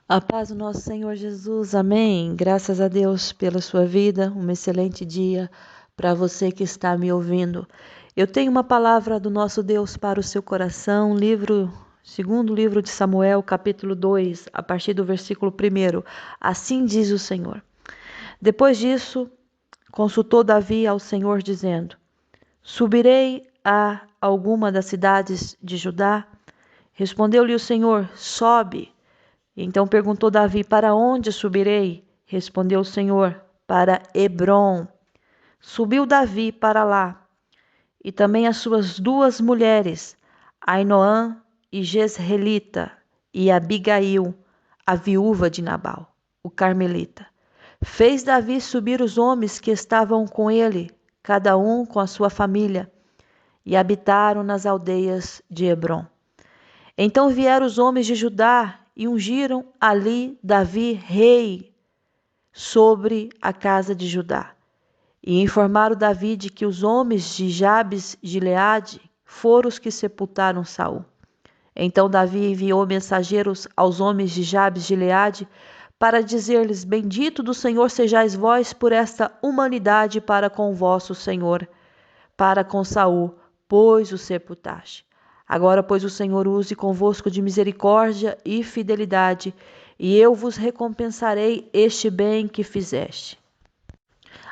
A paz do nosso Senhor Jesus, amém. Graças a Deus pela sua vida, um excelente dia para você que está me ouvindo. Eu tenho uma palavra do nosso Deus para o seu coração, segundo livro de Samuel, capítulo 2, a partir do versículo 1. Assim diz o Senhor. Depois disso, consultou Davi ao Senhor, dizendo: Subirei a alguma das cidades de Judá? Respondeu-lhe o Senhor: Sobe. Então perguntou Davi: Para onde subirei? Respondeu o Senhor: Para Hebrom. Subiu Davi para lá, e também as suas duas mulheres, Ainoã e Jezreelita, e Abigail, a viúva de Nabal, o carmelita. Fez Davi subir os homens que estavam com ele, cada um com a sua família, e habitaram nas aldeias de Hebrom. Então vieram os homens de Judá e ungiram ali Davi rei sobre a casa de Judá. E informaram Davi de que os homens de Jabes de Gileade foram os que sepultaram Saul. Então Davi enviou mensageiros aos homens de Jabes de Gileade para dizer-lhes: Bendito do Senhor sejais vós por esta humanidade para com o vosso Senhor, para com Saul, pois o sepultaste. Agora, pois, o Senhor use convosco de misericórdia e fidelidade, e eu vos recompensarei este bem que fizeste.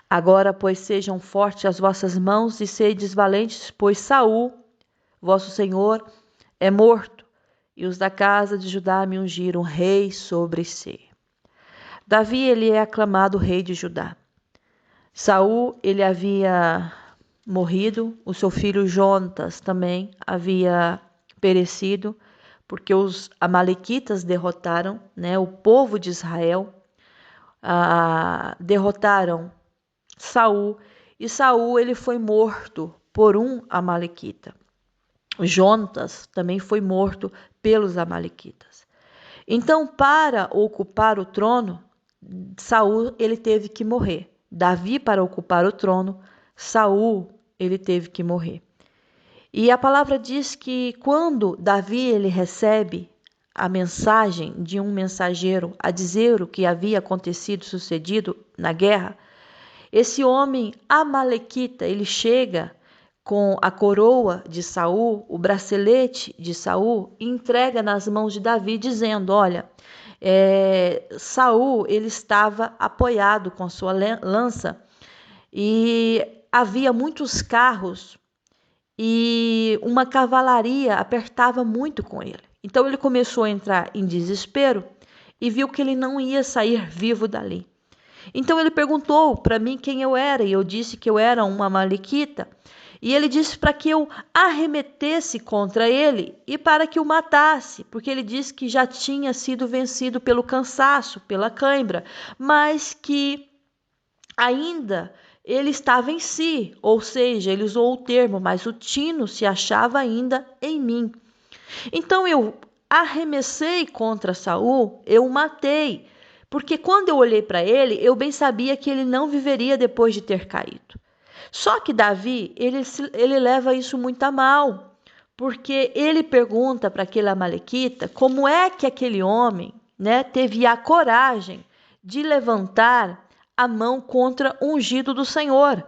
Agora, pois, sejam fortes as vossas mãos e sedes valentes, pois Saul, vosso Senhor, é morto, e os da casa de Judá me ungiram rei sobre si. Davi, ele é aclamado rei de Judá. Saul, ele havia morrido, o seu filho Jonatas também havia perecido, porque os amalequitas derrotaram, o povo de Israel, derrotaram Saul, e Saul ele foi morto por um amalequita. Jonatas também foi morto pelos amalequitas. Então, para ocupar o trono, Saul ele teve que morrer. Davi, para ocupar o trono, Saul ele teve que morrer. E a palavra diz que quando Davi ele recebe a mensagem de um mensageiro a dizer o que havia sucedido na guerra, esse homem amalequita, ele chega com a coroa de Saul, o bracelete de Saul, e entrega nas mãos de Davi, dizendo: olha, Saul ele estava apoiado com sua lança e havia muitos carros e uma cavalaria apertava muito com ele. Então ele começou a entrar em desespero e viu que ele não ia sair vivo dali. Então ele perguntou para mim quem eu era, e eu disse que eu era uma amalequita. E ele disse para que eu arremetesse contra ele e para que o matasse, porque ele disse que já tinha sido vencido pelo cansaço, pela cãibra, mas que ainda ele estava em si, ou seja, ele usou o termo, mas o tino se achava ainda em mim. Então eu arremessei contra Saul, eu o matei, porque quando eu olhei para ele, eu bem sabia que ele não viveria depois de ter caído. Só que Davi, ele leva isso muito a mal, porque ele pergunta para aquele amalequita como é que aquele homem, teve a coragem de levantar a mão contra o ungido do Senhor.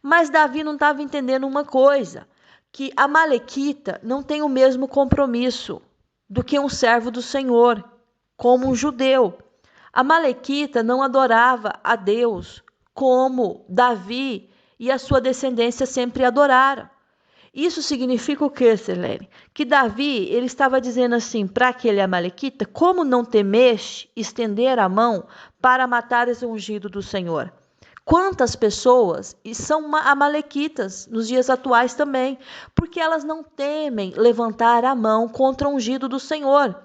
Mas Davi não estava entendendo uma coisa, que a amalequita não tem o mesmo compromisso do que um servo do Senhor, como um judeu. A amalequita não adorava a Deus como Davi e a sua descendência sempre adoraram. Isso significa o quê, Selene? Que Davi ele estava dizendo assim para aquele amalequita: como não temeste estender a mão para matar esse ungido do Senhor? Quantas pessoas e são amalequitas nos dias atuais também, porque elas não temem levantar a mão contra o ungido do Senhor.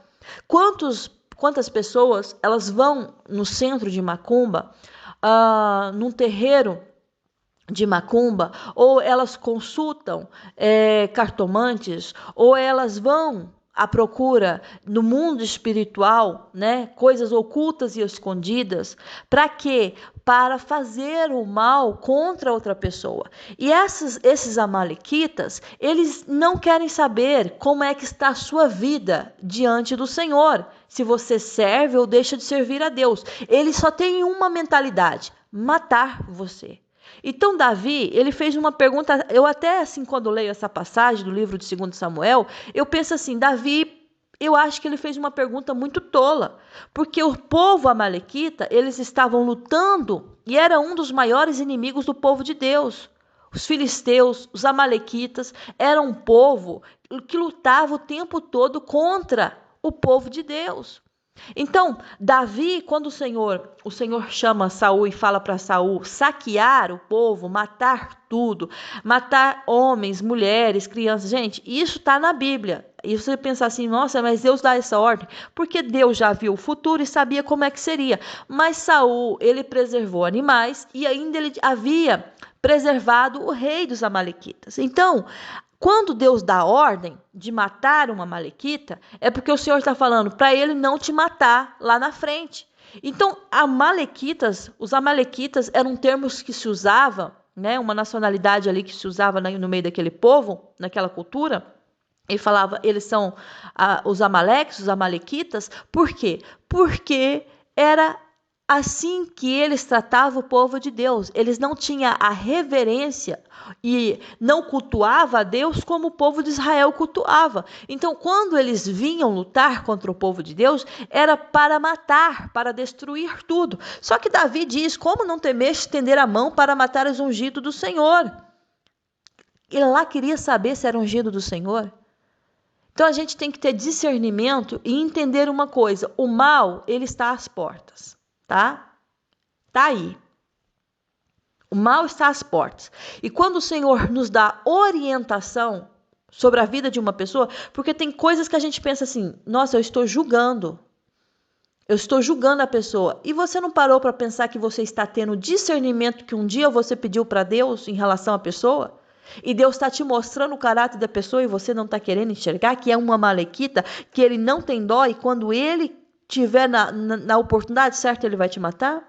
Quantas pessoas elas vão no centro de macumba, num terreiro de macumba, ou elas consultam cartomantes, ou elas vão à procura no mundo espiritual, né, coisas ocultas e escondidas, para quê? Para fazer o mal contra outra pessoa. E esses amalequitas, eles não querem saber como é que está a sua vida diante do Senhor, se você serve ou deixa de servir a Deus. Eles só têm uma mentalidade: matar você. Então Davi, ele fez uma pergunta, eu até assim, quando leio essa passagem do livro de 2 Samuel, eu penso assim, Davi, eu acho que ele fez uma pergunta muito tola, porque o povo amalequita, eles estavam lutando e era um dos maiores inimigos do povo de Deus. Os filisteus, os amalequitas, eram um povo que lutava o tempo todo contra o povo de Deus. Então, Davi, quando o Senhor chama Saul e fala para Saul saquear o povo, matar tudo, matar homens, mulheres, crianças, gente, isso está na Bíblia. E você pensa assim, nossa, mas Deus dá essa ordem, porque Deus já viu o futuro e sabia como é que seria. Mas Saul, ele preservou animais e ainda ele havia preservado o rei dos amalequitas. Então, quando Deus dá ordem de matar uma amalequita, é porque o Senhor está falando para ele não te matar lá na frente. Então, os amalequitas eram termos que se usavam, né, uma nacionalidade ali que se usava no meio daquele povo, naquela cultura. Ele falava, eles são os amaleques, os amalequitas. Por quê? Porque era assim que eles tratavam o povo de Deus. Eles não tinham a reverência e não cultuavam a Deus como o povo de Israel cultuava. Então, quando eles vinham lutar contra o povo de Deus, era para matar, para destruir tudo. Só que Davi diz, como não temeste estender a mão para matar os ungidos do Senhor? Ele lá queria saber se era ungido do Senhor. Então, a gente tem que ter discernimento e entender uma coisa, o mal, ele está às portas. Tá? Tá aí. O mal está às portas. E quando o Senhor nos dá orientação sobre a vida de uma pessoa, porque tem coisas que a gente pensa assim, nossa, eu estou julgando a pessoa. E você não parou para pensar que você está tendo discernimento que um dia você pediu para Deus em relação à pessoa? E Deus está te mostrando o caráter da pessoa e você não está querendo enxergar que é uma malequita, que ele não tem dó e quando ele tiver na oportunidade certa, ele vai te matar?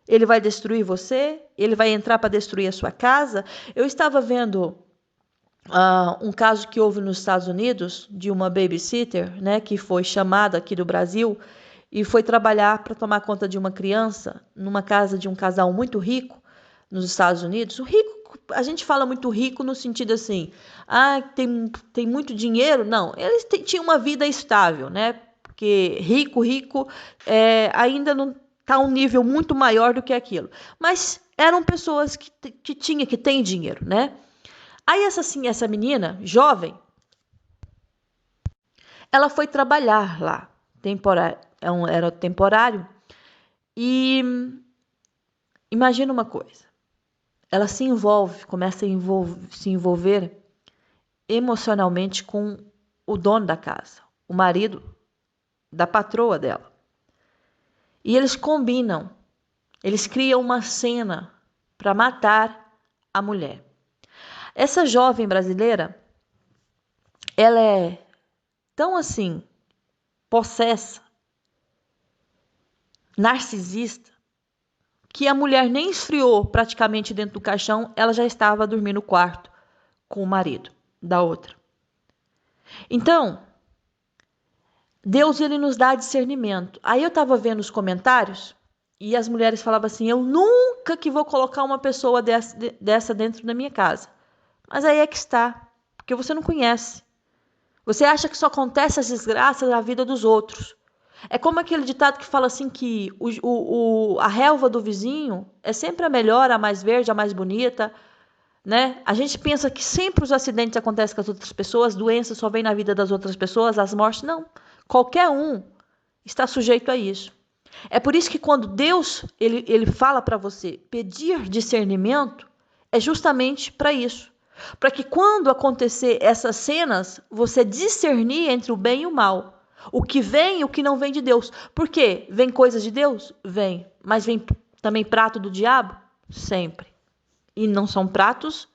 Ele vai destruir você? Ele vai entrar para destruir a sua casa? Eu estava vendo um caso que houve nos Estados Unidos de uma babysitter, né, que foi chamada aqui do Brasil e foi trabalhar para tomar conta de uma criança numa casa de um casal muito rico nos Estados Unidos. O rico, a gente fala muito rico no sentido assim, tem muito dinheiro? Não, eles tinham uma vida estável, né? Porque rico ainda não está um nível muito maior do que aquilo. Mas eram pessoas que têm dinheiro, né? Aí essa menina, jovem, ela foi trabalhar lá, era temporário, e imagina uma coisa, ela começa a se envolver emocionalmente com o dono da casa, o marido da patroa dela. E eles combinam, eles criam uma cena para matar a mulher. Essa jovem brasileira, ela é tão assim, possessa, narcisista, que a mulher nem esfriou praticamente dentro do caixão, ela já estava dormindo no quarto com o marido da outra. Então, Deus, ele nos dá discernimento. Aí eu estava vendo os comentários e as mulheres falavam assim, eu nunca que vou colocar uma pessoa dessa dentro da minha casa. Mas aí é que está, porque você não conhece. Você acha que só acontece as desgraças na vida dos outros. É como aquele ditado que fala assim que a relva do vizinho é sempre a melhor, a mais verde, a mais bonita, né? A gente pensa que sempre os acidentes acontecem com as outras pessoas, doenças só vêm na vida das outras pessoas, as mortes não. Qualquer um está sujeito a isso. É por isso que quando Deus ele fala para você pedir discernimento, é justamente para isso. Para que quando acontecer essas cenas, você discernir entre o bem e o mal. O que vem e o que não vem de Deus. Por quê? Vem coisas de Deus? Vem. Mas vem também prato do diabo? Sempre. E não são pratos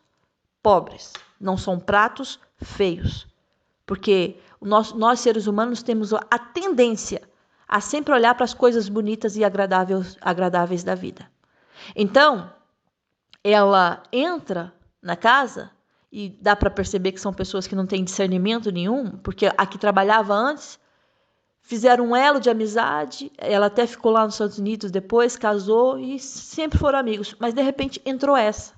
pobres. Não são pratos feios. Porque nós seres humanos temos a tendência a sempre olhar para as coisas bonitas e agradáveis da vida. Então, ela entra na casa e dá para perceber que são pessoas que não têm discernimento nenhum, porque a que trabalhava antes fizeram um elo de amizade, ela até ficou lá nos Estados Unidos depois, casou e sempre foram amigos, mas de repente entrou essa.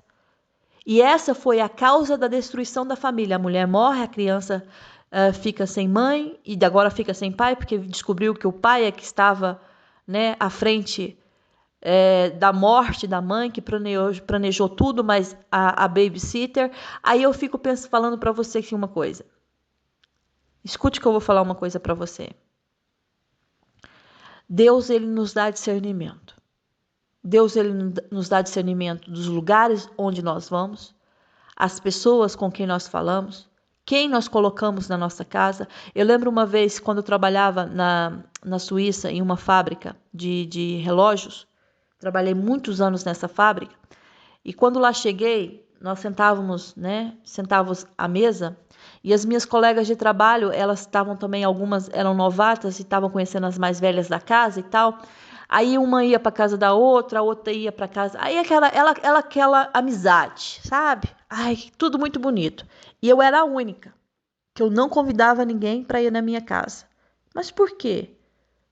E essa foi a causa da destruição da família. A mulher morre, a criança fica sem mãe e agora fica sem pai, porque descobriu que o pai é que estava, né, à frente da morte da mãe, que planejou tudo, mas a babysitter. Aí eu fico falando para você aqui uma coisa. Escute que eu vou falar uma coisa para você. Deus, ele nos dá discernimento. Deus, ele nos dá discernimento dos lugares onde nós vamos, as pessoas com quem nós falamos, quem nós colocamos na nossa casa. Eu lembro uma vez, quando eu trabalhava na Suíça, em uma fábrica de relógios, trabalhei muitos anos nessa fábrica, e quando lá cheguei, nós sentávamos à mesa, e as minhas colegas de trabalho, elas estavam também, algumas eram novatas e estavam conhecendo as mais velhas da casa e tal. Aí uma ia para casa da outra, a outra ia para casa. Aí aquela amizade, sabe? Ai, tudo muito bonito. E eu era a única que eu não convidava ninguém para ir na minha casa. Mas por quê?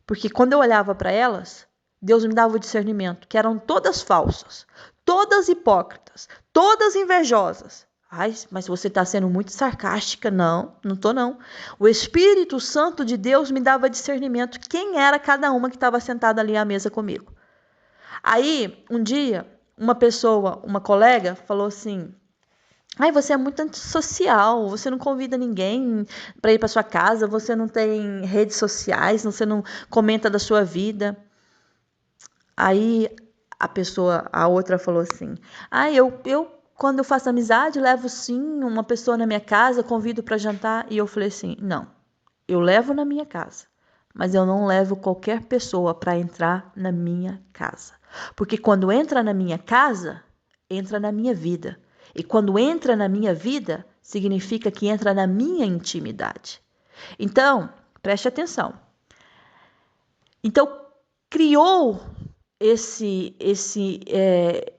Porque quando eu olhava para elas, Deus me dava o discernimento, que eram todas falsas, todas hipócritas, todas invejosas. Ai, mas você está sendo muito sarcástica. Não, não estou não. O Espírito Santo de Deus me dava discernimento quem era cada uma que estava sentada ali à mesa comigo. Aí, um dia, uma colega, falou assim: ai, você é muito antissocial, você não convida ninguém para ir para sua casa, você não tem redes sociais, você não comenta da sua vida. Aí a outra falou assim: ah, eu quando eu faço amizade, levo sim uma pessoa na minha casa, convido para jantar. E eu falei assim: não, eu levo na minha casa, mas eu não levo qualquer pessoa para entrar na minha casa. Porque quando entra na minha casa, entra na minha vida. E quando entra na minha vida, significa que entra na minha intimidade. Então, preste atenção. Então, criou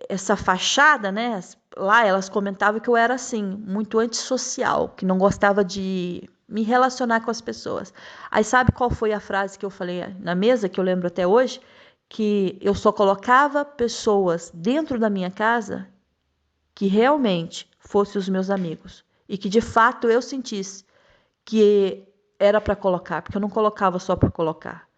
essa fachada, né? Lá elas comentavam que eu era assim, muito antissocial, que não gostava de me relacionar com as pessoas. Aí sabe qual foi a frase que eu falei na mesa, que eu lembro até hoje? Que eu só colocava pessoas dentro da minha casa que realmente fossem os meus amigos. E que de fato eu sentisse que era para colocar, porque eu não colocava só por colocar.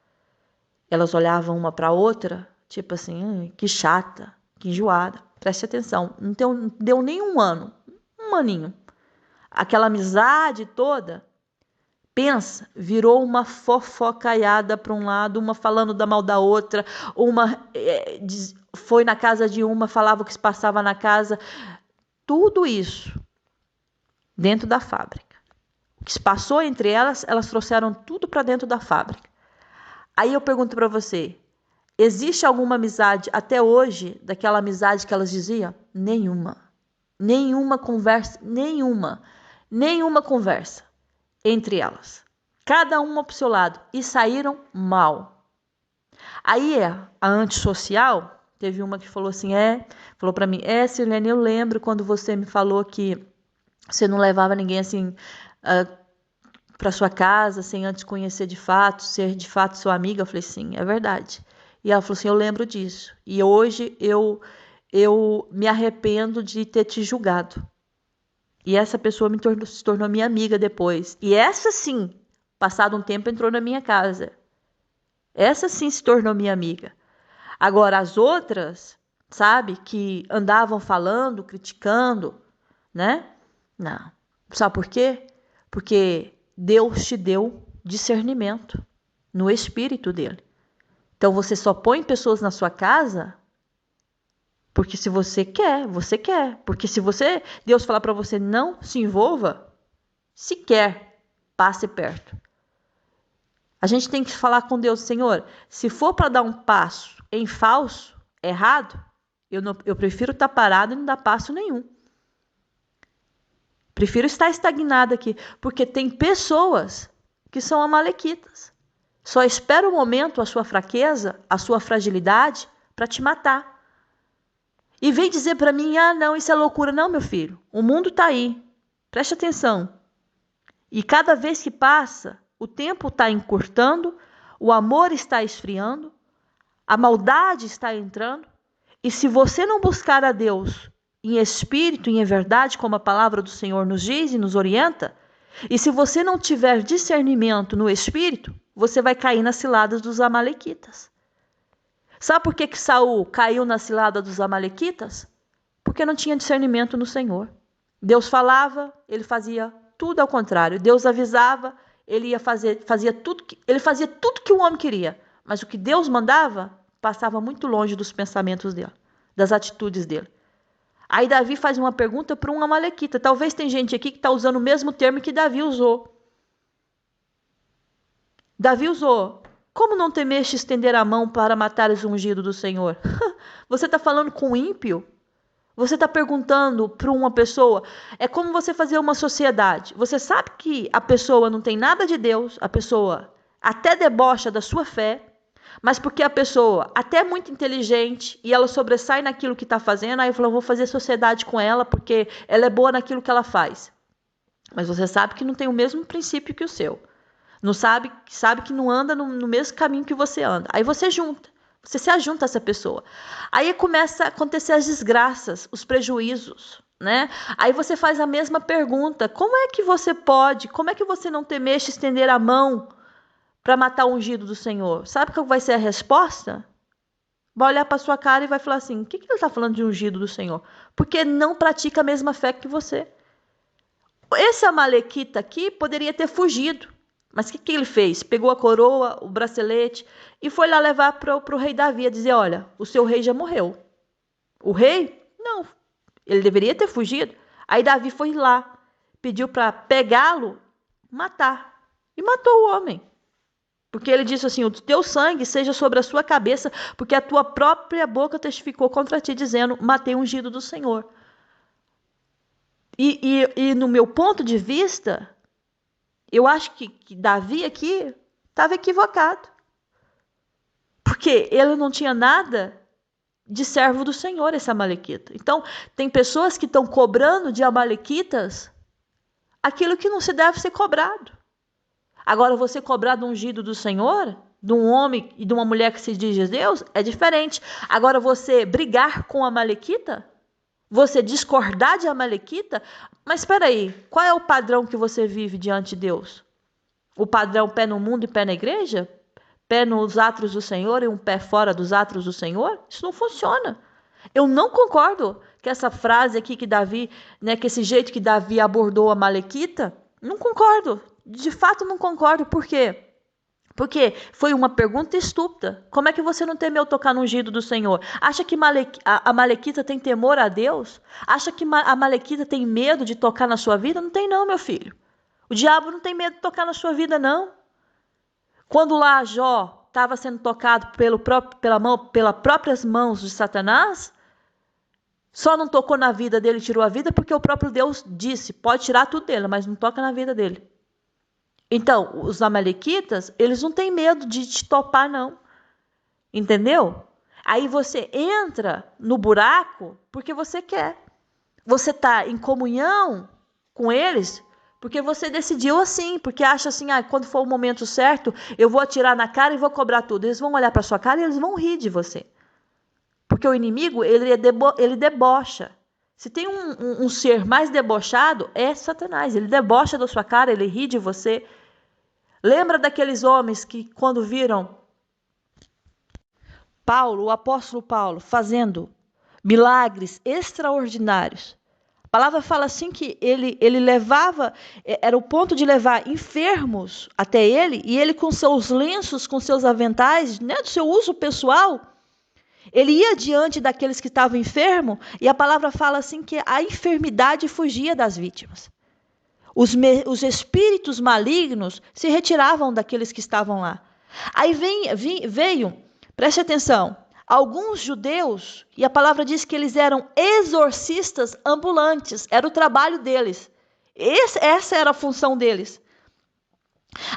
Elas olhavam uma para a outra, tipo assim, que chata, que enjoada. Preste atenção, não deu nem um ano, um aninho. Aquela amizade toda, pensa, virou uma fofocaiada para um lado, uma falando da mal da outra, uma foi na casa de uma, falava o que se passava na casa. Tudo isso dentro da fábrica. O que se passou entre elas, elas trouxeram tudo para dentro da fábrica. Aí eu pergunto para você, existe alguma amizade até hoje, daquela amizade que elas diziam? Nenhuma. Nenhuma conversa entre elas. Cada uma para o seu lado. E saíram mal. Aí a antissocial, teve uma que falou assim, falou para mim, Sirlene, eu lembro quando você me falou que você não levava ninguém assim para sua casa sem antes conhecer de fato, ser de fato sua amiga. Eu falei, sim, é verdade. E ela falou assim, eu lembro disso. E hoje eu me arrependo de ter te julgado. E essa pessoa se tornou minha amiga depois. E essa sim, passado um tempo, entrou na minha casa. Essa sim se tornou minha amiga. Agora as outras, sabe, que andavam falando, criticando, né? Não. Sabe por quê? Porque Deus te deu discernimento no espírito dele. Então você só põe pessoas na sua casa porque se você quer, você quer. Porque se Deus falar para você não se envolva, sequer passe perto. A gente tem que falar com Deus, Senhor, se for para dar um passo em falso, errado, eu prefiro estar parado e não dar passo nenhum. Prefiro estar estagnada aqui, porque tem pessoas que são amalequitas. Só espera o momento, a sua fraqueza, a sua fragilidade, para te matar. E vem dizer para mim, não, isso é loucura. Não, meu filho, o mundo está aí. Preste atenção. E cada vez que passa, o tempo está encurtando, o amor está esfriando, a maldade está entrando. E se você não buscar a Deus em espírito e em verdade, como a palavra do Senhor nos diz e nos orienta, e se você não tiver discernimento no espírito, você vai cair nas ciladas dos amalequitas. Sabe por que Saul caiu na cilada dos amalequitas? Porque não tinha discernimento no Senhor. Deus falava, ele fazia tudo ao contrário. Deus avisava, ele fazia tudo que o homem queria. Mas o que Deus mandava passava muito longe dos pensamentos dele, das atitudes dele. Aí Davi faz uma pergunta para um amalequita. Talvez tem gente aqui que está usando o mesmo termo que Davi usou. Davi usou: como não temeste estender a mão para matares o ungido do Senhor? Você está falando com o ímpio? Você está perguntando para uma pessoa? É como você fazer uma sociedade. Você sabe que a pessoa não tem nada de Deus, a pessoa até debocha da sua fé, mas porque a pessoa até é muito inteligente e ela sobressai naquilo que está fazendo, aí falou, vou fazer sociedade com ela porque ela é boa naquilo que ela faz. Mas você sabe que não tem o mesmo princípio que o seu. Não sabe que não anda no mesmo caminho que você anda. Aí você se ajunta a essa pessoa. Aí começa a acontecer as desgraças, os prejuízos, né? Aí você faz a mesma pergunta: como é que você pode, como é que você não temeste estender a mão para matar o ungido do Senhor? Sabe qual vai ser a resposta? Vai olhar para sua cara e vai falar assim: o que ele está falando de ungido do Senhor? Porque não pratica a mesma fé que você. Esse amalequita aqui poderia ter fugido. Mas o que ele fez? Pegou a coroa, o bracelete e foi lá levar para o rei Davi, a dizer: olha, o seu rei já morreu. O rei? Não. Ele deveria ter fugido. Aí Davi foi lá, pediu para pegá-lo, matar. E matou o homem. Porque ele disse assim: o teu sangue seja sobre a sua cabeça, porque a tua própria boca testificou contra ti, dizendo: matei o ungido do Senhor. E no meu ponto de vista, eu acho que Davi aqui estava equivocado. Porque ele não tinha nada de servo do Senhor, esse amalequita. Então, tem pessoas que estão cobrando de amalequitas aquilo que não se deve ser cobrado. Agora, você cobrar do ungido do Senhor, de um homem e de uma mulher que se diz Deus, é diferente. Agora, você brigar com a amalequita, você discordar de amalequita, mas espera aí, qual é o padrão que você vive diante de Deus? O padrão pé no mundo e pé na igreja? Pé nos atos do Senhor e um pé fora dos atos do Senhor? Isso não funciona. Eu não concordo que essa frase aqui que Davi, né, que esse jeito que Davi abordou a amalequita, não concordo. De fato não concordo. Por quê? Porque foi uma pergunta estúpida. Como é que você não temeu tocar no ungido do Senhor? Acha que a amalequita tem temor a Deus? Acha que a amalequita tem medo de tocar na sua vida? Não tem não, meu filho. O diabo não tem medo de tocar na sua vida, não. Quando lá Jó estava sendo tocado pelas próprias mãos de Satanás, só não tocou na vida dele e tirou a vida porque o próprio Deus disse, pode tirar tudo dele, mas não toca na vida dele. Então, os amalequitas, eles não têm medo de te topar, não. Entendeu? Aí você entra no buraco porque você quer. Você está em comunhão com eles porque você decidiu assim, porque acha assim, quando for o momento certo, eu vou atirar na cara e vou cobrar tudo. Eles vão olhar para sua cara e eles vão rir de você. Porque o inimigo, ele debocha. Se tem um ser mais debochado, é Satanás. Ele debocha da sua cara, ele ri de você. Lembra daqueles homens que quando viram Paulo, o apóstolo Paulo, fazendo milagres extraordinários. A palavra fala assim que ele levava, era o ponto de levar enfermos até ele, e ele com seus lenços, com seus aventais, né, do seu uso pessoal, ele ia diante daqueles que estavam enfermos, e a palavra fala assim que a enfermidade fugia das vítimas. Os espíritos malignos se retiravam daqueles que estavam lá. Aí veio, preste atenção, alguns judeus, e a palavra diz que eles eram exorcistas ambulantes, era o trabalho deles. Essa era a função deles.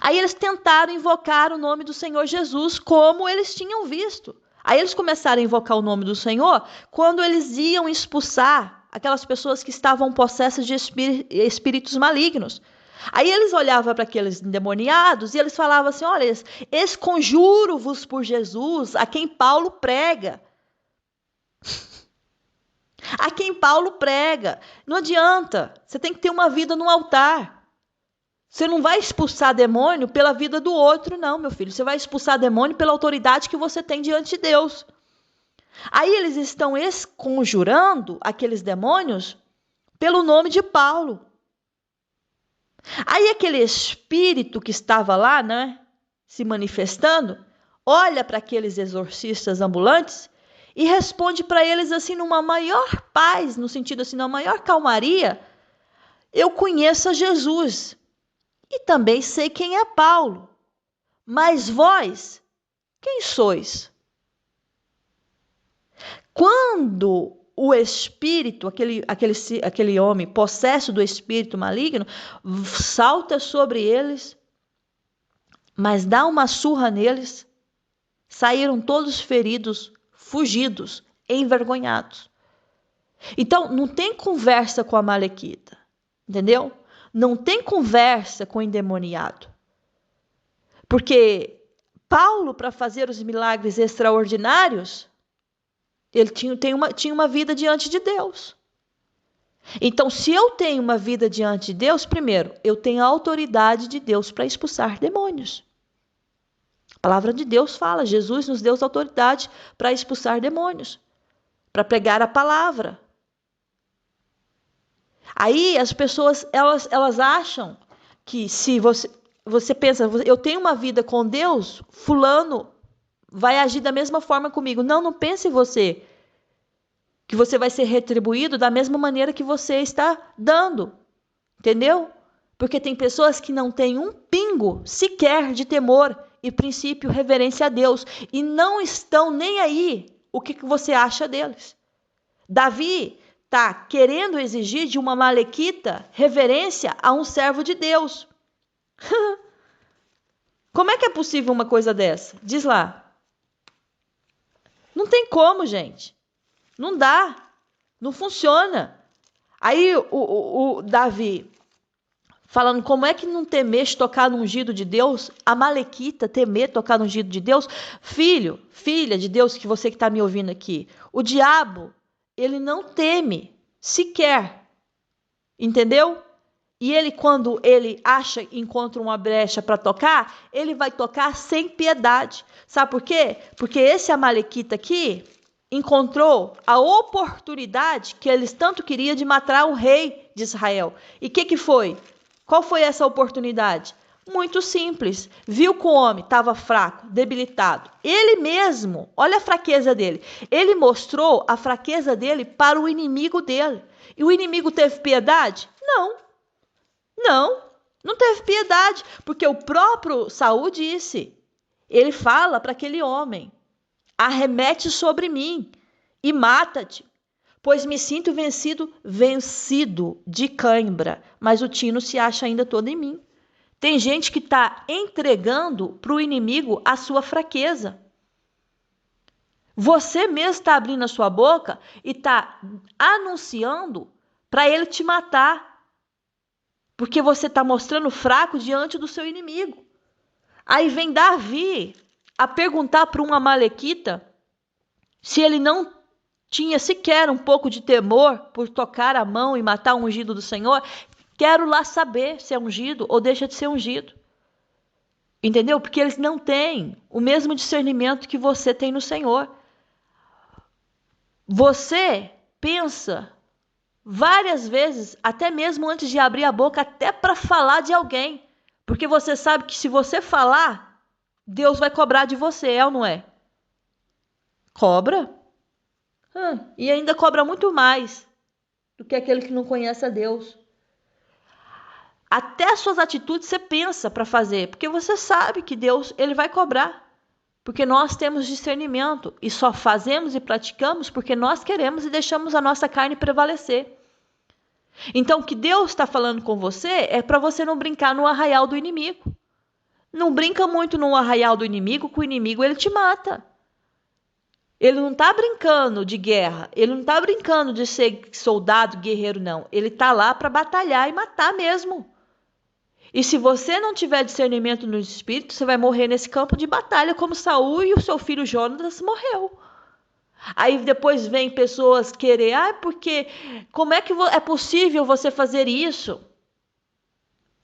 Aí eles tentaram invocar o nome do Senhor Jesus como eles tinham visto. Aí eles começaram a invocar o nome do Senhor quando eles iam expulsar aquelas pessoas que estavam possessas de espíritos malignos. Aí eles olhavam para aqueles endemoniados e eles falavam assim: olha, esconjuro-vos por Jesus, a quem Paulo prega. A quem Paulo prega. Não adianta, você tem que ter uma vida no altar. Você não vai expulsar demônio pela vida do outro, não, meu filho. Você vai expulsar demônio pela autoridade que você tem diante de Deus. Aí eles estão esconjurando aqueles demônios pelo nome de Paulo. Aí aquele espírito que estava lá, né, se manifestando, olha para aqueles exorcistas ambulantes e responde para eles assim numa maior paz, no sentido assim, na maior calmaria: eu conheço a Jesus e também sei quem é Paulo, mas vós, quem sois? Quando o espírito, aquele homem possesso do espírito maligno, salta sobre eles, mas dá uma surra neles, saíram todos feridos, fugidos, envergonhados. Então, não tem conversa com a malequita, entendeu? Não tem conversa com o endemoniado. Porque Paulo, para fazer os milagres extraordinários, ele tinha uma vida diante de Deus. Então, se eu tenho uma vida diante de Deus, primeiro, eu tenho a autoridade de Deus para expulsar demônios. A palavra de Deus fala, Jesus nos deu autoridade para expulsar demônios, para pregar a palavra. Aí as pessoas, elas acham que se você pensa, eu tenho uma vida com Deus, fulano vai agir da mesma forma comigo. Não pense você que você vai ser retribuído da mesma maneira que você está dando. Entendeu? Porque tem pessoas que não têm um pingo sequer de temor e princípio, reverência a Deus, e não estão nem aí o que você acha deles. Davi está querendo exigir de uma malequita reverência a um servo de Deus. Como é que é possível uma coisa dessa? Diz lá. Não tem como, gente. Não dá. Não funciona. Aí o Davi, falando como é que não temer tocar no ungido de Deus, a malequita temer tocar no ungido de Deus. Filho, filha de Deus, que você que está me ouvindo aqui, o diabo, ele não teme sequer, entendeu? E ele, quando ele encontra uma brecha para tocar, ele vai tocar sem piedade. Sabe por quê? Porque esse amalequita aqui encontrou a oportunidade que eles tanto queriam de matar o rei de Israel. E o que foi? Qual foi essa oportunidade? Muito simples. Viu que o homem estava fraco, debilitado. Ele mesmo, olha a fraqueza dele. Ele mostrou a fraqueza dele para o inimigo dele. E o inimigo teve piedade? Não teve piedade, porque o próprio Saul disse, ele fala para aquele homem: arremete sobre mim e mata-te, pois me sinto vencido de cãibra, mas o tino se acha ainda todo em mim. Tem gente que está entregando para o inimigo a sua fraqueza. Você mesmo está abrindo a sua boca e está anunciando para ele te matar, porque você está mostrando fraco diante do seu inimigo. Aí vem Davi a perguntar para um amalequita se ele não tinha sequer um pouco de temor por tocar a mão e matar o ungido do Senhor. Quero lá saber se é ungido ou deixa de ser ungido. Entendeu? Porque eles não têm o mesmo discernimento que você tem no Senhor. Você pensa várias vezes, até mesmo antes de abrir a boca, até para falar de alguém. Porque você sabe que se você falar, Deus vai cobrar de você, é ou não é? Cobra? E ainda cobra muito mais do que aquele que não conhece a Deus. Até as suas atitudes você pensa para fazer, porque você sabe que Deus ele vai cobrar. Porque nós temos discernimento e só fazemos e praticamos porque nós queremos e deixamos a nossa carne prevalecer. Então, o que Deus está falando com você é para você não brincar no arraial do inimigo. Não brinca muito no arraial do inimigo, que o inimigo ele te mata. Ele não está brincando de guerra, ele não está brincando de ser soldado, guerreiro, não. Ele está lá para batalhar e matar mesmo. E se você não tiver discernimento no espírito, você vai morrer nesse campo de batalha, como Saul e o seu filho Jonatas morreu. Aí depois vem pessoas querer, porque como é que é possível você fazer isso?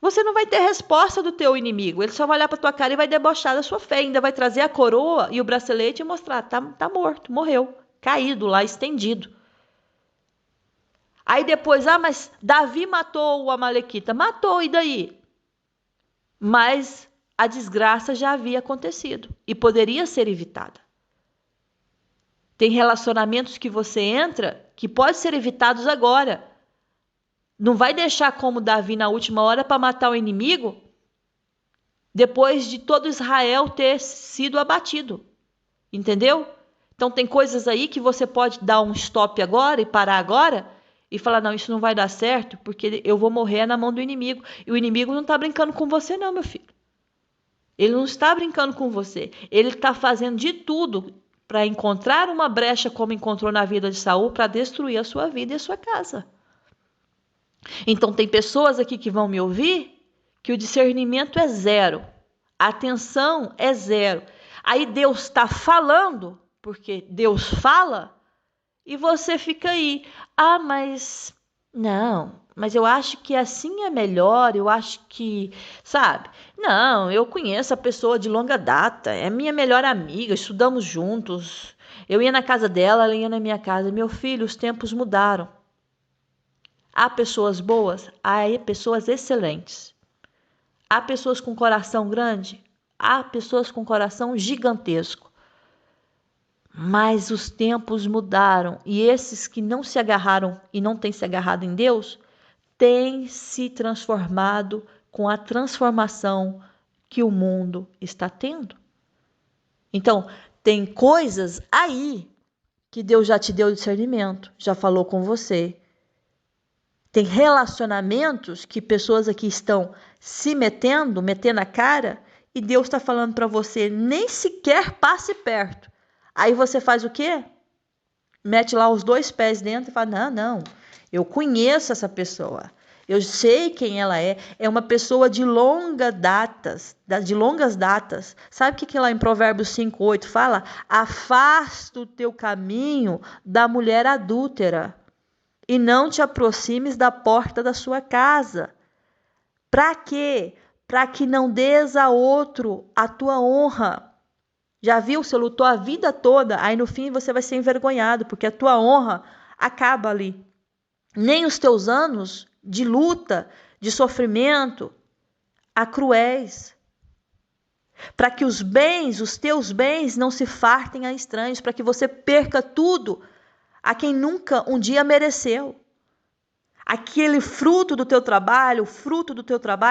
Você não vai ter resposta do teu inimigo. Ele só vai olhar para tua cara e vai debochar da sua fé. Ainda vai trazer a coroa e o bracelete e mostrar, tá morto, morreu, caído lá, estendido. Aí depois, mas Davi matou o Amalequita. Matou, e daí? Mas a desgraça já havia acontecido e poderia ser evitada. Tem relacionamentos que você entra que pode ser evitados agora. Não vai deixar como Davi na última hora para matar o inimigo depois de todo Israel ter sido abatido. Entendeu? Então tem coisas aí que você pode dar um stop agora e parar agora e falar, não, isso não vai dar certo porque eu vou morrer na mão do inimigo. E o inimigo não está brincando com você não, meu filho. Ele não está brincando com você. Ele está fazendo de tudo para encontrar uma brecha como encontrou na vida de Saul para destruir a sua vida e a sua casa. Então tem pessoas aqui que vão me ouvir que o discernimento é zero, a atenção é zero. Aí Deus está falando, porque Deus fala, e você fica aí. Mas não, mas eu acho que assim é melhor, eu acho que, sabe? Não, eu conheço a pessoa de longa data, é minha melhor amiga, estudamos juntos. Eu ia na casa dela, ela ia na minha casa. Meu filho, os tempos mudaram. Há pessoas boas, há pessoas excelentes. Há pessoas com coração grande, há pessoas com coração gigantesco. Mas os tempos mudaram e esses que não se agarraram e não têm se agarrado em Deus, têm se transformado com a transformação que o mundo está tendo. Então, tem coisas aí que Deus já te deu discernimento, já falou com você. Tem relacionamentos que pessoas aqui estão se metendo a cara, e Deus está falando para você, nem sequer passe perto. Aí você faz o quê? Mete lá os 2 pés dentro e fala, não, eu conheço essa pessoa. Eu sei quem ela é. É uma pessoa de longas datas. Sabe o que lá em Provérbios 5:8 fala? Afasta o teu caminho da mulher adúltera e não te aproximes da porta da sua casa. Para quê? Para que não des a outro a tua honra. Já viu? Você lutou a vida toda, aí no fim você vai ser envergonhado, porque a tua honra acaba ali. Nem os teus anos de luta, de sofrimento, há cruéis. Para que os teus bens não se fartem a estranhos, para que você perca tudo a quem nunca um dia mereceu. Aquele fruto do teu trabalho,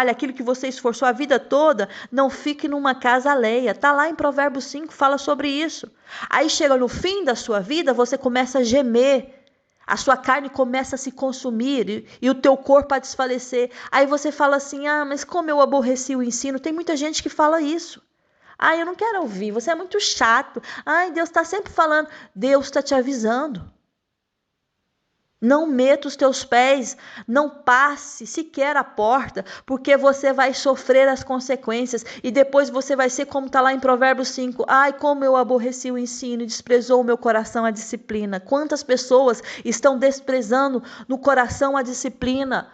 aquilo que você esforçou a vida toda, não fique numa casa alheia. Está lá em Provérbios 5, fala sobre isso. Aí chega no fim da sua vida, você começa a gemer. A sua carne começa a se consumir e o teu corpo a desfalecer. Aí você fala assim, mas como eu aborreci o ensino. Tem muita gente que fala isso. Eu não quero ouvir, você é muito chato. Deus está sempre falando. Deus está te avisando. Não meta os teus pés, não passe sequer a porta, porque você vai sofrer as consequências e depois você vai ser como está lá em Provérbios 5. Como eu aborreci o ensino e desprezou o meu coração a disciplina. Quantas pessoas estão desprezando no coração a disciplina?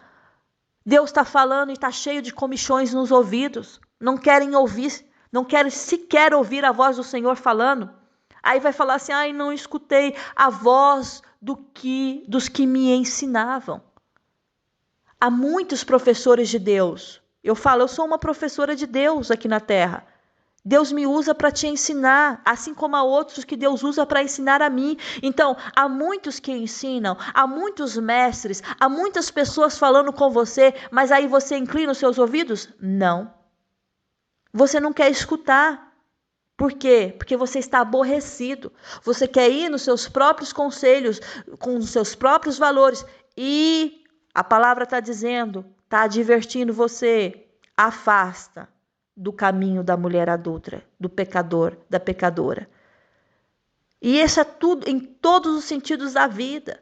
Deus está falando e está cheio de comichões nos ouvidos. Não querem ouvir, não querem sequer ouvir a voz do Senhor falando. Aí vai falar assim, não escutei a voz dos que me ensinavam. Há muitos professores de Deus. Eu sou uma professora de Deus aqui na terra. Deus me usa para te ensinar, assim como há outros que Deus usa para ensinar a mim. Então, há muitos que ensinam, há muitos mestres, há muitas pessoas falando com você, mas aí você inclina os seus ouvidos? Não. Você não quer escutar. Por quê? Porque você está aborrecido. Você quer ir nos seus próprios conselhos, com os seus próprios valores e A palavra está dizendo, está advertindo você, afasta do caminho da mulher adúltera, do pecador, da pecadora. E isso é tudo em todos os sentidos da vida.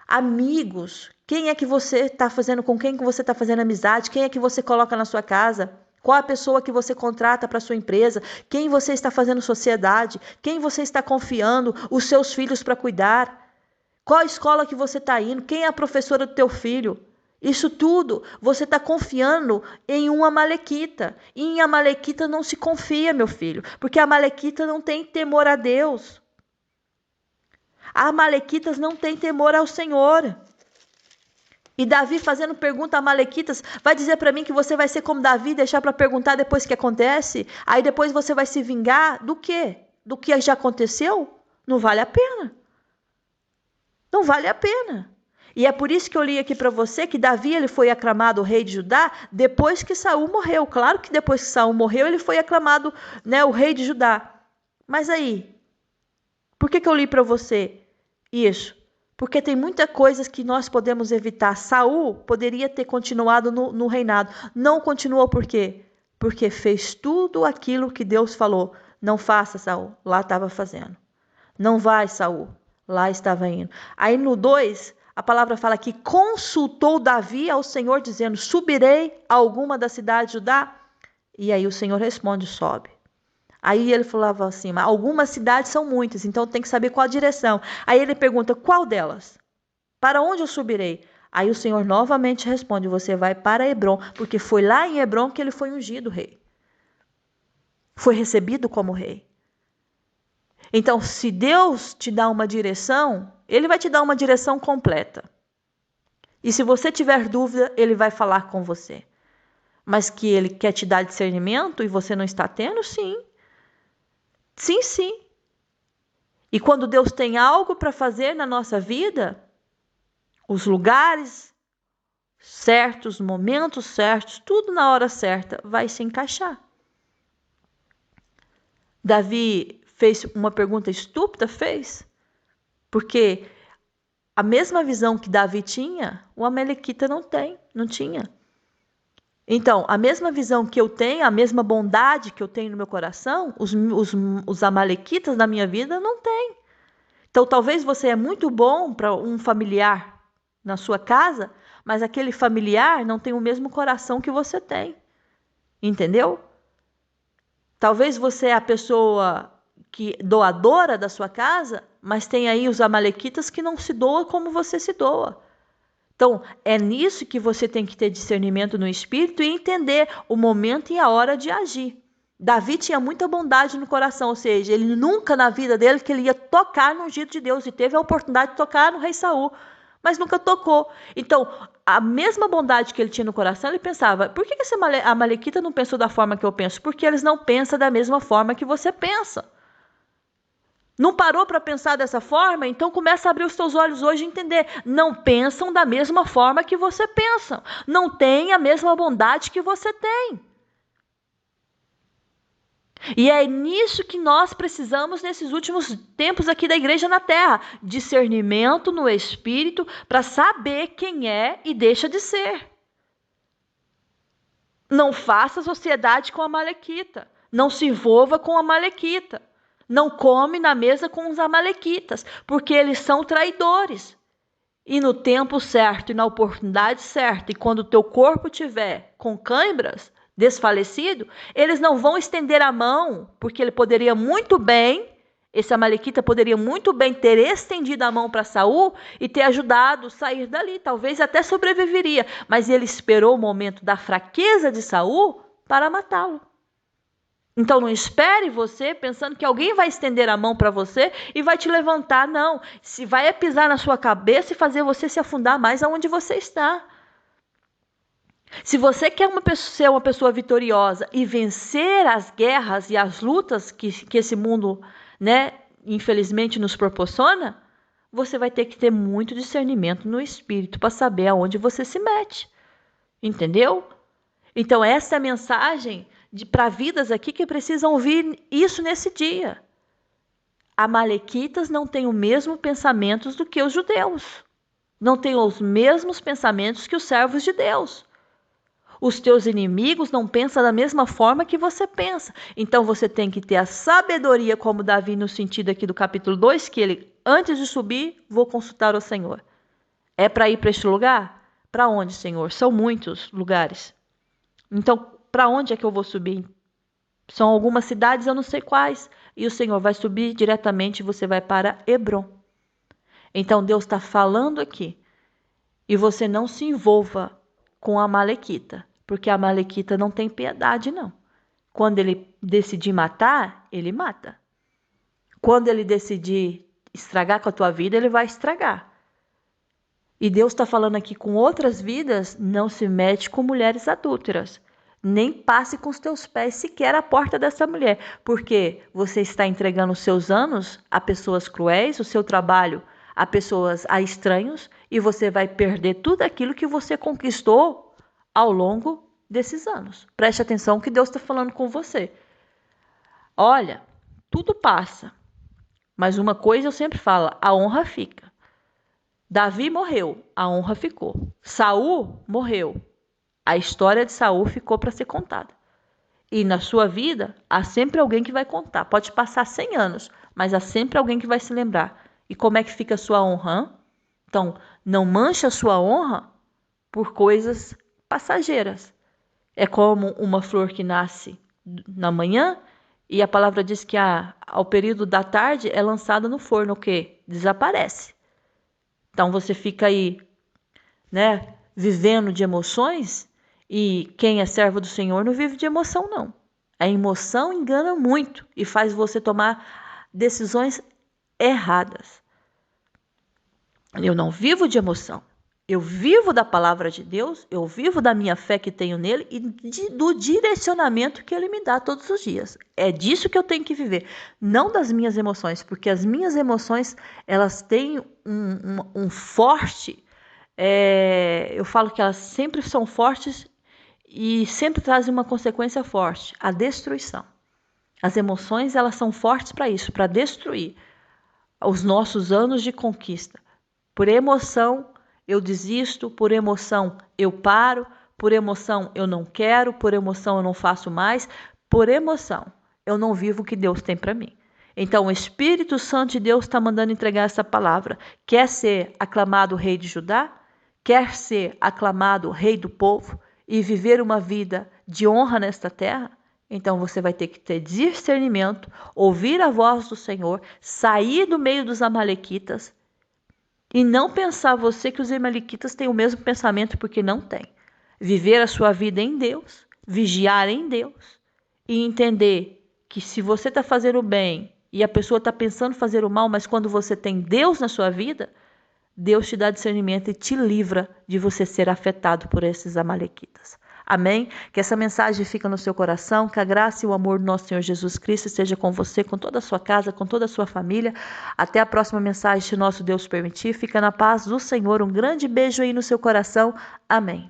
Amigos, quem é que você está fazendo, com quem que você está fazendo amizade? Quem é que você coloca na sua casa? Qual a pessoa que você contrata para sua empresa? Quem você está fazendo sociedade? Quem você está confiando os seus filhos para cuidar? Qual a escola que você está indo? Quem é a professora do teu filho? Isso tudo você está confiando em uma amalequita. E em amalequita não se confia, meu filho, porque a amalequita não tem temor a Deus. As amalequitas não têm temor ao Senhor. E Davi fazendo pergunta a amalequitas, vai dizer para mim que você vai ser como Davi, deixar para perguntar depois que acontece? Aí depois você vai se vingar do quê? Do que já aconteceu? Não vale a pena. Não vale a pena. E é por isso que eu li aqui para você que Davi ele foi aclamado o rei de Judá depois que Saul morreu. Claro que depois que Saul morreu ele foi aclamado, né, o rei de Judá. Mas aí, por que eu li para você isso? Porque tem muitas coisas que nós podemos evitar. Saul poderia ter continuado no reinado. Não continuou por quê? Porque fez tudo aquilo que Deus falou. Não faça, Saul. Lá estava fazendo. Não vai, Saul. Lá estava indo. Aí no 2, a palavra fala que consultou Davi ao Senhor, dizendo, subirei a alguma da cidade de Judá? E aí o Senhor responde, sobe. Aí ele falava assim, mas algumas cidades são muitas, então tem que saber qual a direção. Aí ele pergunta, qual delas? Para onde eu subirei? Aí o Senhor novamente responde, você vai para Hebrom, porque foi lá em Hebrom que ele foi ungido rei. Foi recebido como rei. Então, se Deus te dá uma direção, Ele vai te dar uma direção completa. E se você tiver dúvida, Ele vai falar com você. Mas que Ele quer te dar discernimento e você não está tendo, sim. Sim, sim. E quando Deus tem algo para fazer na nossa vida, os lugares certos, os momentos certos, tudo na hora certa vai se encaixar. Davi fez uma pergunta estúpida? Fez. Porque a mesma visão que Davi tinha, o amalequita não tinha. Então, a mesma visão que eu tenho, a mesma bondade que eu tenho no meu coração, os amalequitas da minha vida não têm. Então, talvez você é muito bom para um familiar na sua casa, mas aquele familiar não tem o mesmo coração que você tem. Entendeu? Talvez você é a pessoa que doadora da sua casa, mas tem aí os amalequitas que não se doam como você se doa. Então, é nisso que você tem que ter discernimento no espírito e entender o momento e a hora de agir. Davi tinha muita bondade no coração, ou seja, ele nunca na vida dele que ele ia tocar no ungido de Deus e teve a oportunidade de tocar no rei Saul, mas nunca tocou. Então, a mesma bondade que ele tinha no coração, ele pensava, por que esse amalequita não pensou da forma que eu penso? Porque eles não pensam da mesma forma que você pensa. Não parou para pensar dessa forma? Então começa a abrir os seus olhos hoje e entender. Não pensam da mesma forma que você pensa. Não tem a mesma bondade que você tem. E é nisso que nós precisamos nesses últimos tempos aqui da igreja na terra. Discernimento no espírito para saber quem é e deixa de ser. Não faça sociedade com a amalequita. Não se envolva com a amalequita. Não come na mesa com os amalequitas, porque eles são traidores. E no tempo certo e na oportunidade certa, e quando o teu corpo estiver com câimbras, desfalecido, eles não vão estender a mão, porque ele poderia muito bem, esse amalequita poderia muito bem ter estendido a mão para Saul e ter ajudado a sair dali, talvez até sobreviveria, mas ele esperou o momento da fraqueza de Saul para matá-lo. Então não espere você pensando que alguém vai estender a mão para você e vai te levantar, não. Se vai pisar na sua cabeça e fazer você se afundar mais aonde você está. Se você quer ser uma pessoa vitoriosa e vencer as guerras e as lutas que esse mundo, né, infelizmente nos proporciona, você vai ter que ter muito discernimento no espírito para saber aonde você se mete. Entendeu? Então essa é a mensagem para vidas aqui que precisam ouvir isso nesse dia. Amalequitas não têm o mesmo pensamento do que os judeus. não têm os mesmos pensamentos que os servos de Deus. Os teus inimigos não pensam da mesma forma que você pensa. Então você tem que ter a sabedoria, como Davi no sentido aqui do capítulo 2, que ele, antes de subir, vou consultar o Senhor. É para ir para este lugar? Para onde, Senhor? São muitos lugares. Então, para onde é que eu vou subir? São algumas cidades, eu não sei quais. E o Senhor vai subir diretamente, você vai para Hebrom. Então Deus está falando aqui. E você não se envolva com a Amalequita, porque a Amalequita não tem piedade, não. Quando ele decidir matar, ele mata. Quando ele decidir estragar com a tua vida, ele vai estragar. E Deus está falando aqui com outras vidas, não se mete com mulheres adúlteras. Nem passe com os teus pés sequer à porta dessa mulher, porque você está entregando os seus anos a pessoas cruéis, o seu trabalho a estranhos, e você vai perder tudo aquilo que você conquistou ao longo desses anos. Preste atenção que Deus está falando com você. Olha, tudo passa, mas uma coisa eu sempre falo, a honra fica. Davi morreu, a honra ficou. Saul morreu, a história de Saul ficou para ser contada. E na sua vida, há sempre alguém que vai contar. Pode passar 100 anos, mas há sempre alguém que vai se lembrar. E como é que fica a sua honra? Hein? Então, não manche a sua honra por coisas passageiras. É como uma flor que nasce na manhã e a palavra diz que ao período da tarde é lançada no forno, o quê? Desaparece. Então, você fica aí, né, vivendo de emoções. E quem é servo do Senhor não vive de emoção, não. A emoção engana muito e faz você tomar decisões erradas. Eu não vivo de emoção. Eu vivo da palavra de Deus, eu vivo da minha fé que tenho nele e do direcionamento que ele me dá todos os dias. É disso que eu tenho que viver, não das minhas emoções, porque as minhas emoções, elas têm um forte... eu falo que elas sempre são fortes e sempre trazem uma consequência forte, a destruição. As emoções, elas são fortes para isso, para destruir os nossos anos de conquista. Por emoção, eu desisto, por emoção, eu paro, por emoção, eu não quero, por emoção, eu não faço mais, por emoção, eu não vivo o que Deus tem para mim. Então, o Espírito Santo de Deus está mandando entregar essa palavra. Quer ser aclamado rei de Judá? Quer ser aclamado rei do povo e viver uma vida de honra nesta terra? Então você vai ter que ter discernimento, ouvir a voz do Senhor, sair do meio dos amalequitas e não pensar você que os amalequitas têm o mesmo pensamento, porque não tem. Viver a sua vida em Deus, vigiar em Deus e entender que se você está fazendo o bem e a pessoa está pensando fazer o mal, mas quando você tem Deus na sua vida, Deus te dá discernimento e te livra de você ser afetado por esses amalequitas. Amém? Que essa mensagem fique no seu coração, que a graça e o amor do nosso Senhor Jesus Cristo esteja com você, com toda a sua casa, com toda a sua família. Até a próxima mensagem, se nosso Deus permitir. Fica na paz do Senhor. Um grande beijo aí no seu coração. Amém.